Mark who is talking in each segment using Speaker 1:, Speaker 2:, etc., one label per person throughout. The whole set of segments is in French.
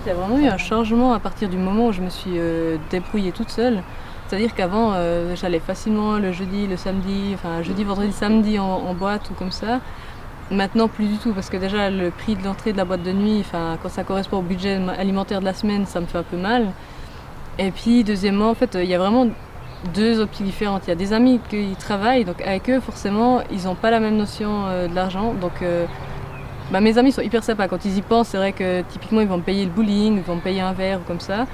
Speaker 1: Il y a vraiment eu un changement à partir du moment où je me suis débrouillée toute seule. C'est-à-dire qu'avant, j'allais facilement le jeudi, le samedi, enfin jeudi, vendredi, samedi en boîte ou comme ça. Maintenant, plus du tout, parce que déjà le prix de l'entrée de la boîte de nuit, enfin, quand ça correspond au budget alimentaire de la semaine, ça me fait un peu mal. Et puis, deuxièmement, en fait, il y a vraiment deux optiques différentes. Il y a des amis qui travaillent, donc avec eux, forcément, ils n'ont pas la même notion de l'argent. Donc, mes amis sont hyper sympas. Quand ils y pensent, c'est vrai que typiquement, ils vont me payer le bowling, ils vont me payer un verre ou comme ça.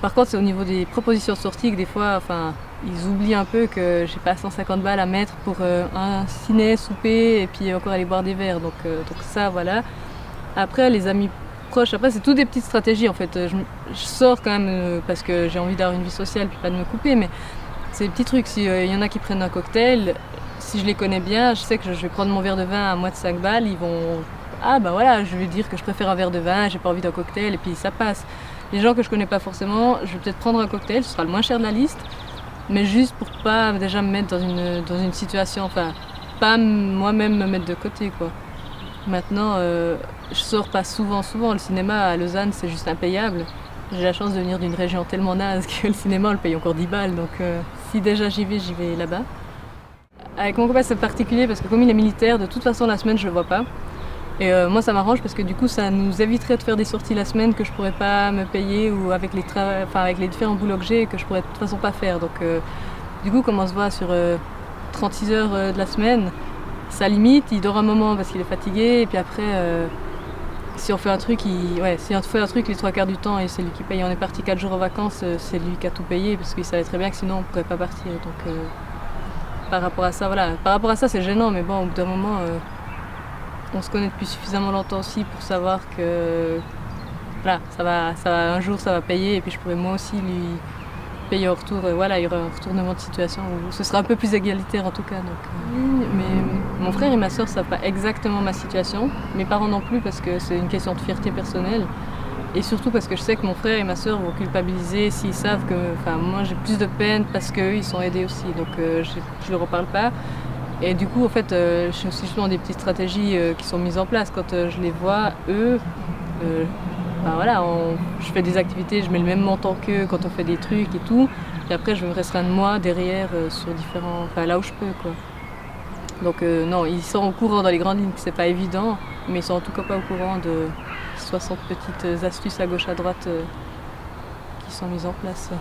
Speaker 1: Par contre, c'est au niveau des propositions de sortie que des fois, enfin, ils oublient un peu que j'ai pas 150 balles à mettre pour un ciné, souper et puis encore aller boire des verres. Donc ça, voilà. Après, les amis proches, après, c'est tout des petites stratégies en fait. Je sors quand même parce que j'ai envie d'avoir une vie sociale puis pas de me couper, mais c'est des petits trucs. Si y en a qui prennent un cocktail, si je les connais bien, je sais que je vais prendre mon verre de vin à moins de 5 balles, ils vont. Ah bah voilà, je vais dire que je préfère un verre de vin, j'ai pas envie d'un cocktail et puis ça passe. Les gens que je connais pas forcément, je vais peut-être prendre un cocktail, ce sera le moins cher de la liste, mais juste pour pas déjà me mettre dans une situation, enfin, pas moi-même me mettre de côté quoi. Maintenant, je sors pas souvent, le cinéma à Lausanne c'est juste impayable. J'ai la chance de venir d'une région tellement naze que le cinéma on le paye encore 10 balles, donc si déjà j'y vais là-bas. Avec mon copain c'est particulier parce que comme il est militaire, de toute façon la semaine je le vois pas. Et moi ça m'arrange parce que du coup ça nous éviterait de faire des sorties la semaine que je pourrais pas me payer ou avec avec les différents boulots que j'ai que je pourrais de toute façon pas faire. Donc du coup comme on se voit sur 36 heures de la semaine, ça limite, il dort un moment parce qu'il est fatigué et puis après si on fait un truc, si on fait un truc les trois quarts du temps et c'est lui qui paye, on est parti 4 jours en vacances, c'est lui qui a tout payé parce qu'il savait très bien que sinon on pourrait pas partir. Donc par rapport à ça, voilà, par rapport à ça c'est gênant mais bon au bout d'un moment on se connaît depuis suffisamment longtemps aussi pour savoir que voilà, un jour ça va payer et puis je pourrais moi aussi lui payer en retour. Voilà, il y aura un retournement de situation où ce sera un peu plus égalitaire en tout cas. Donc, oui, mais mon frère et ma soeur savent pas exactement ma situation, mes parents non plus parce que c'est une question de fierté personnelle et surtout parce que je sais que mon frère et ma soeur vont culpabiliser s'ils savent que, enfin, moi j'ai plus de peine parce qu'eux ils sont aidés aussi, donc je leur en parle pas. Et du coup, en fait, je suis aussi justement des petites stratégies qui sont mises en place. Quand je les vois, eux, voilà, je fais des activités, je mets le même montant qu'eux quand on fait des trucs et tout. Et après, je me restreins de moi derrière sur différents, enfin là où je peux, quoi. Donc non, ils sont au courant dans les grandes lignes que c'est pas évident, mais ils sont en tout cas pas au courant de 60 petites astuces à gauche à droite qui sont mises en place.